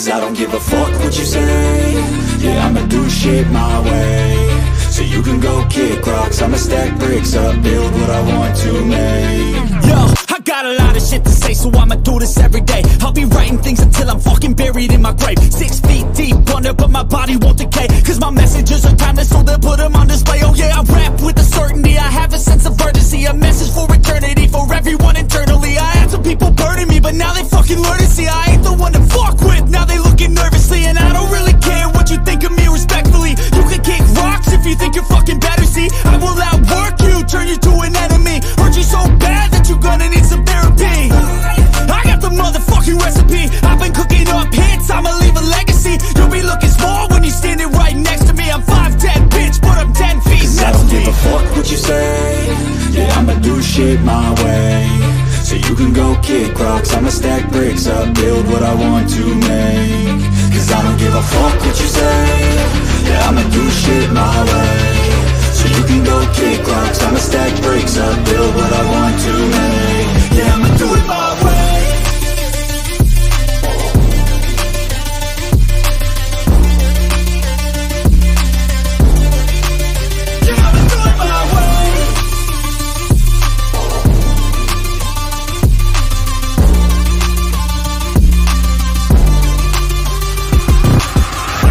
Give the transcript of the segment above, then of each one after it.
Cause I don't give a fuck what you say. Yeah, I'ma do shit my way. So you can go kick rocks, I'ma stack bricks up, build what I want to make. Yo, I got a lot of shit to say, so I'ma do this every day. I'll be writing things until I'm fucking buried in my grave. 6 feet deep under, but my body won't decay. Cause my messages are timeless, so they'll put them on display. Oh yeah, I rap with a certainty, I have a sense of urgency. A message for eternity, for everyone internally. I had some people burning me, but now they fucking learn to see I ain't the one to fuck with, now they looking nervously. And I don't really care what you think of me, respectfully. You can kick rocks if you think you're fucking better, see. I will outwork you, turn you to an enemy. Hurt you so bad that you're gonna need some therapy. I got the motherfucking recipe, I've been cooking up hits, I'ma leave a legacy. You'll be looking small when you're standing right next to me. I'm 5'10", bitch, but I'm 10 feet next to me. I don't give a fuck what you say. Yeah, I'ma do shit my way. So you can go kick rocks, I'ma stack bricks up, build what I want to make. Cause I don't give a fuck what you say. Yeah, I'ma do shit my way. So you can go kick rocks, I'ma stack bricks up, build what I want to make. Yeah, I'ma do it my way. Yeah, I'ma do it my way.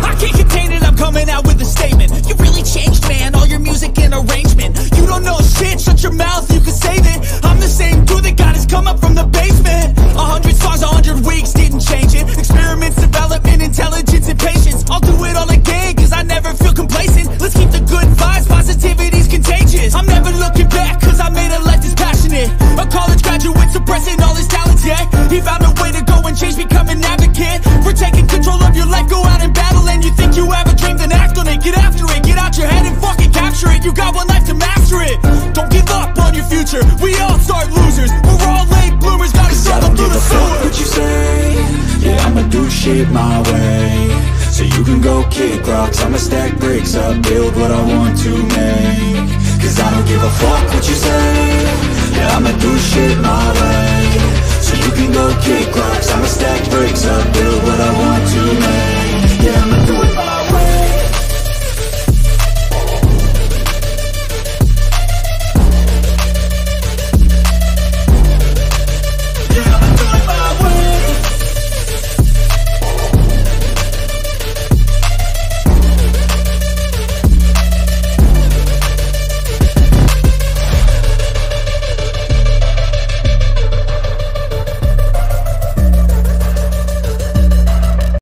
I can't contain it, I'm coming out with a statement. You really changed, man, all your music and arrangement. You don't know shit, shut your mouth, you can save it. I'm the same dude that got his come up from the basement. 100 songs, 100 weeks, didn't change it. Experiments, development, intelligence, and patience. I'll do it all again, cause I never feel complacent. Let's keep the good vibes, positivity's contagious. I'm never looking back, cause I made a life that's passionate. A college graduate suppressing all his talents, yeah. He found a way to go and change, become an advocate. For taking control of your life, go out and battle. And you think you have a dream, then act on it. Get after it, get out your head and fucking capture it. You got one life to master it. Don't give up on your future, we all start losers. We're all late bloomers, gotta struggle through the sewer. What you say? Yeah, I'ma do shit my way. So you can go kick rocks, I'ma stack bricks up, build what I want to make. Cause I don't give a fuck what you say.